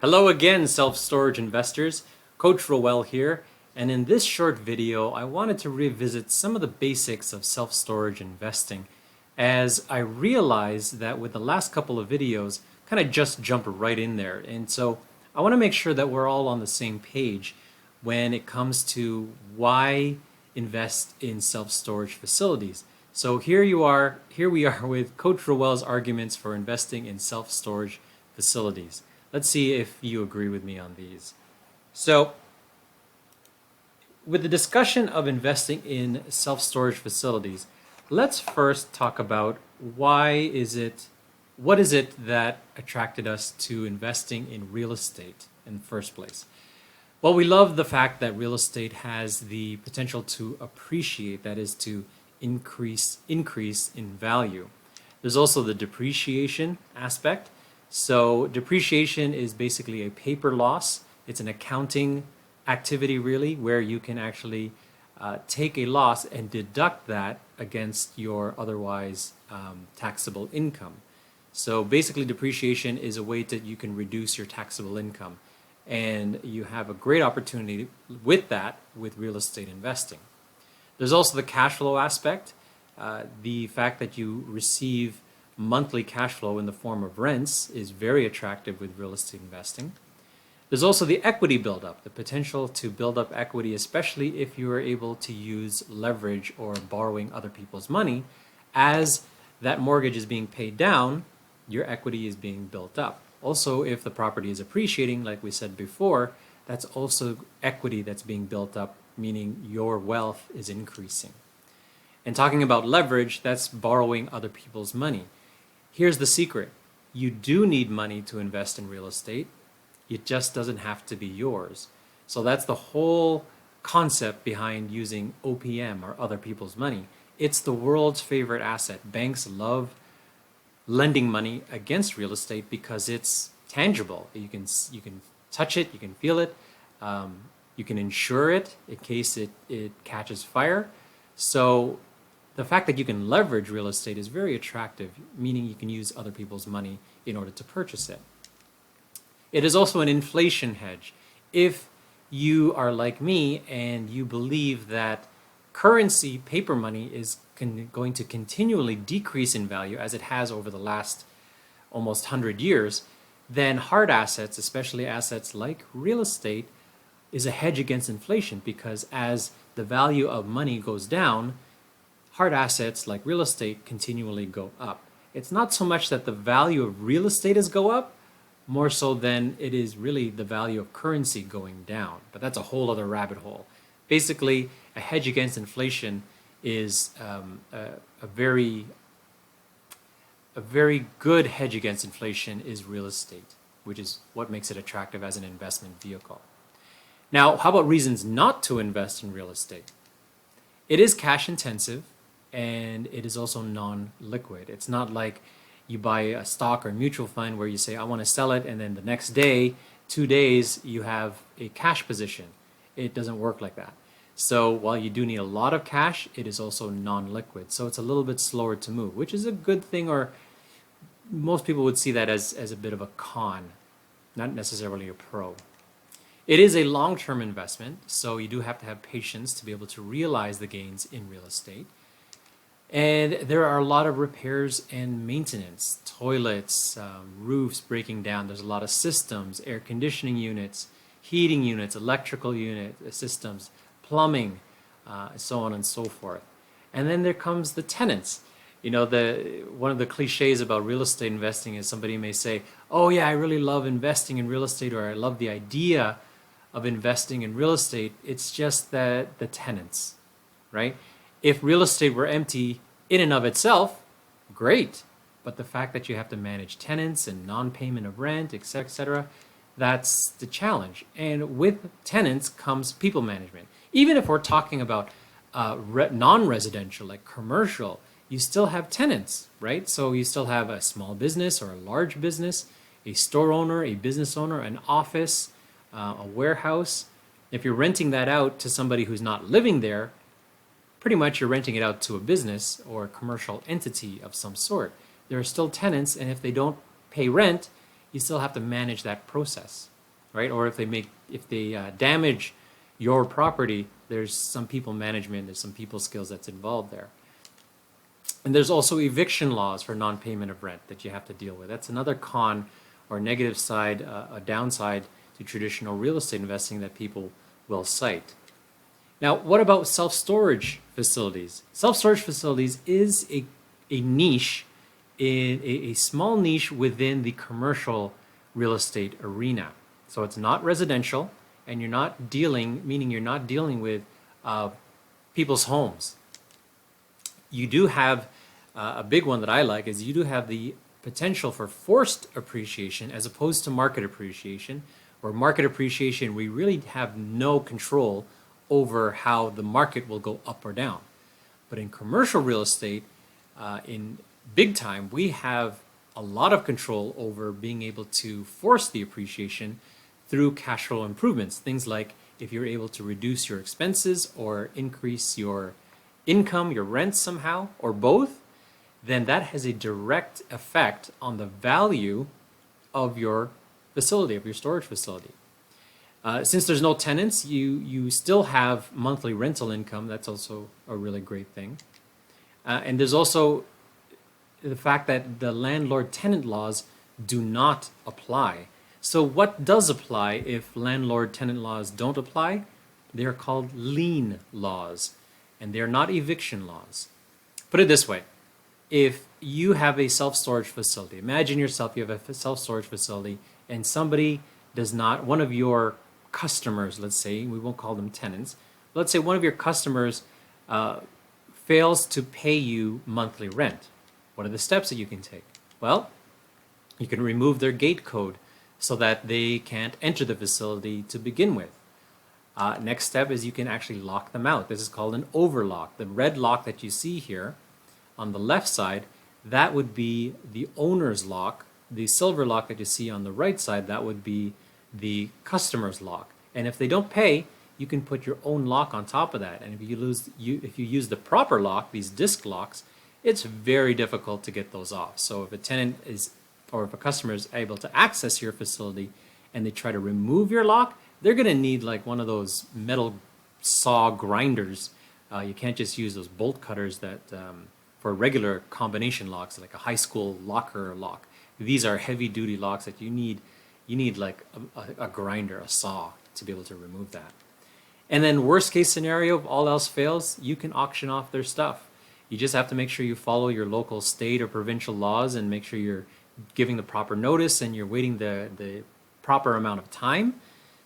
Hello again, self-storage investors. Coach Roel here, and in this short video, I wanted to revisit some of the basics of self-storage investing, as I realized that with the last couple of videos, kind of just jumped right in there. And so I want to make sure that we're all on the same page when it comes to why invest in self-storage facilities. So here we are with Coach Roel's arguments for investing in self-storage facilities. Let's see if you agree with me on these. So, with the discussion of investing in self-storage facilities, let's first talk about what is it that attracted us to investing in real estate in the first place? Well, we love the fact that real estate has the potential to appreciate, that is to increase in value. There's also the depreciation aspect. So depreciation is basically a paper loss. It's an accounting activity really where you can actually take a loss and deduct that against your otherwise taxable income. So basically depreciation is a way that you can reduce your taxable income, and you have a great opportunity with that with real estate investing. There's also the cash flow aspect, the fact that you receive monthly cash flow in the form of rents is very attractive with real estate investing. There's also the equity buildup, the potential to build up equity, especially if you are able to use leverage or borrowing other people's money. As that mortgage is being paid down, your equity is being built up. Also, if the property is appreciating, like we said before, that's also equity that's being built up, meaning your wealth is increasing. And talking about leverage, that's borrowing other people's money. Here's the secret. You do need money to invest in real estate. It just doesn't have to be yours. So that's the whole concept behind using OPM or other people's money. It's the world's favorite asset. Banks love lending money against real estate because it's tangible. You can touch it, you can feel it, you can insure it in case it catches fire. So the fact that you can leverage real estate is very attractive, meaning you can use other people's money in order to purchase it. It is also an inflation hedge. If you are like me and you believe that currency, paper money, is going to continually decrease in value as it has over the last almost 100 years, then hard assets, especially assets like real estate, is a hedge against inflation, because as the value of money goes down, hard assets like real estate continually go up. It's not so much that the value of real estate is go up, more so than it is really the value of currency going down. But that's a whole other rabbit hole. Basically, a hedge against inflation is a very good hedge against inflation is real estate, which is what makes it attractive as an investment vehicle. Now, how about reasons not to invest in real estate? It is cash intensive, and it is also non-liquid. It's not like you buy a stock or mutual fund where you say, I want to sell it, and then the next day, 2 days, you have a cash position. It doesn't work like that. So while you do need a lot of cash, it is also non-liquid. So it's a little bit slower to move, which is a good thing, or most people would see that as a bit of a con, not necessarily a pro. It is a long-term investment, so you do have to have patience to be able to realize the gains in real estate. And there are a lot of repairs and maintenance, toilets, roofs breaking down. There's a lot of systems, air conditioning units, heating units, electrical unit systems, plumbing, so on and so forth. And then there comes the tenants. You know, one of the cliches about real estate investing is somebody may say, oh yeah, I really love investing in real estate, or I love the idea of investing in real estate. It's just that the tenants, right? If real estate were empty in and of itself, great. But the fact that you have to manage tenants and non-payment of rent, etc., that's the challenge. And with tenants comes people management. Even if we're talking about non-residential, like commercial, you still have tenants, right? So you still have a small business or a large business, a store owner, a business owner, an office, a warehouse. If you're renting that out to somebody who's not living there, pretty much you're renting it out to a business or a commercial entity of some sort. There are still tenants, and if they don't pay rent, you still have to manage that process, right? Or if they damage your property, there's some people management, there's some people skills that's involved there. And there's also eviction laws for non-payment of rent that you have to deal with. That's another con or negative side, a downside to traditional real estate investing that people will cite. Now, what about self-storage facilities? Self-storage facilities is a niche, a small niche within the commercial real estate arena. So it's not residential, and you're not dealing with people's homes. You do have a big one that I like is you do have the potential for forced appreciation as opposed to market appreciation. Or market appreciation, we really have no control over how the market will go up or down. But in commercial real estate, in big time, we have a lot of control over being able to force the appreciation through cash flow improvements. Things like if you're able to reduce your expenses or increase your income, your rent somehow, or both, then that has a direct effect on the value of your facility, of your storage facility. Since there's no tenants, you still have monthly rental income. That's also a really great thing. And there's also the fact that the landlord-tenant laws do not apply. So what does apply if landlord-tenant laws don't apply? They are called lien laws, and they're not eviction laws. Put it this way. If you have a self-storage facility, imagine yourself, you have a self-storage facility, and somebody does not, one of your customers, let's say, we won't call them tenants, let's say one of your customers fails to pay you monthly rent. What are the steps that you can take? Well, you can remove their gate code so that they can't enter the facility to begin with. Next step is you can actually lock them out. This is called an overlock. The red lock that you see here on the left side, that would be the owner's lock. The silver lock that you see on the right side, that would be the customer's lock. And if they don't pay, you can put your own lock on top of that. And if you use the proper lock, these disc locks, it's very difficult to get those off. So if a tenant is, or if a customer is able to access your facility and they try to remove your lock, they're going to need like one of those metal saw grinders. You can't just use those bolt cutters that for regular combination locks, like a high school locker lock. These are heavy duty locks that you need like a grinder, a saw, to be able to remove that. And then worst case scenario, if all else fails, you can auction off their stuff. You just have to make sure you follow your local state or provincial laws and make sure you're giving the proper notice and you're waiting the proper amount of time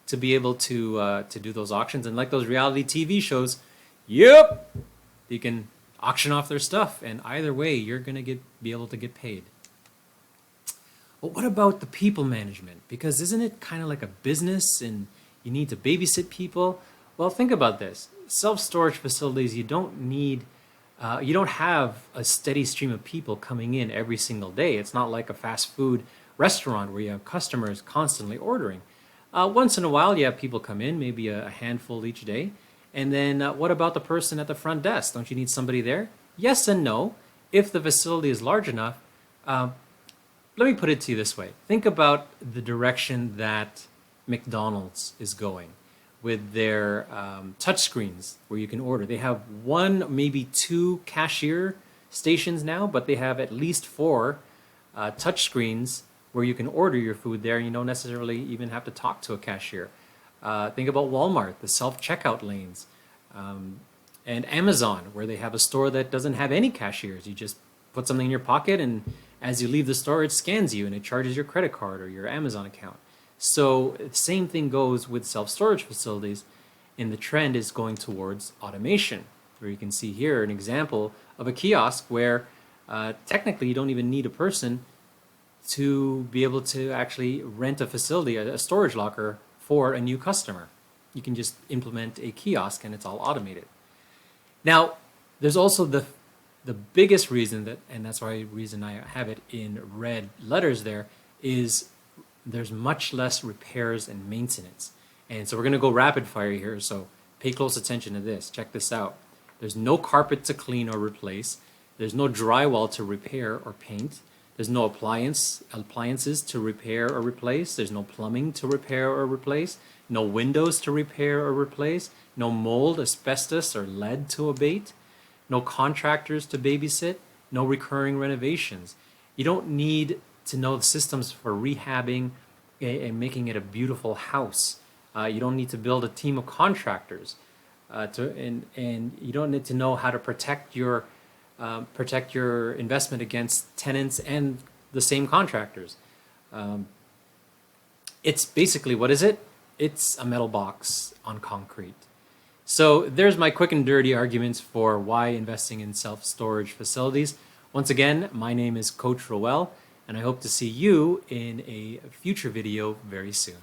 to be able to do those auctions. And like those reality TV shows, yep, you can auction off their stuff, and either way, you're going to be able to get paid. But what about the people management? Because isn't it kind of like a business and you need to babysit people? Well, think about this. Self-storage facilities, you don't have a steady stream of people coming in every single day. It's not like a fast food restaurant where you have customers constantly ordering. Once in a while, you have people come in, maybe a handful each day. And then what about the person at the front desk? Don't you need somebody there? Yes and no. If the facility is large enough, let me put it to you this way. Think about the direction that McDonald's is going with their touchscreens where you can order. They have one, maybe two cashier stations now, but they have at least 4 touchscreens where you can order your food there and you don't necessarily even have to talk to a cashier. Think about Walmart, the self-checkout lanes, and Amazon, where they have a store that doesn't have any cashiers. You just put something in your pocket, and as you leave the store, it scans you and it charges your credit card or your Amazon account. So the same thing goes with self-storage facilities, and the trend is going towards automation, where you can see here an example of a kiosk where technically you don't even need a person to be able to actually rent a facility, a storage locker, for a new customer. You can just implement a kiosk and it's all automated. Now, there's also the biggest reason that, and that's why reason I have it in red letters there, is there's much less repairs and maintenance. And so we're going to go rapid fire here, so pay close attention to this. Check this out. There's no carpet to clean or replace. There's no drywall to repair or paint. There's no appliances to repair or replace. There's no plumbing to repair or replace. No windows to repair or replace. No mold, asbestos, or lead to abate. No contractors to babysit. No recurring renovations. You don't need to know the systems for rehabbing and making it a beautiful house. You don't need to build a team of contractors, and you don't need to know how to protect your investment against tenants and the same contractors. It's basically, what is it? It's a metal box on concrete. So there's my quick and dirty arguments for why investing in self-storage facilities. Once again, my name is Coach Roel, and I hope to see you in a future video very soon.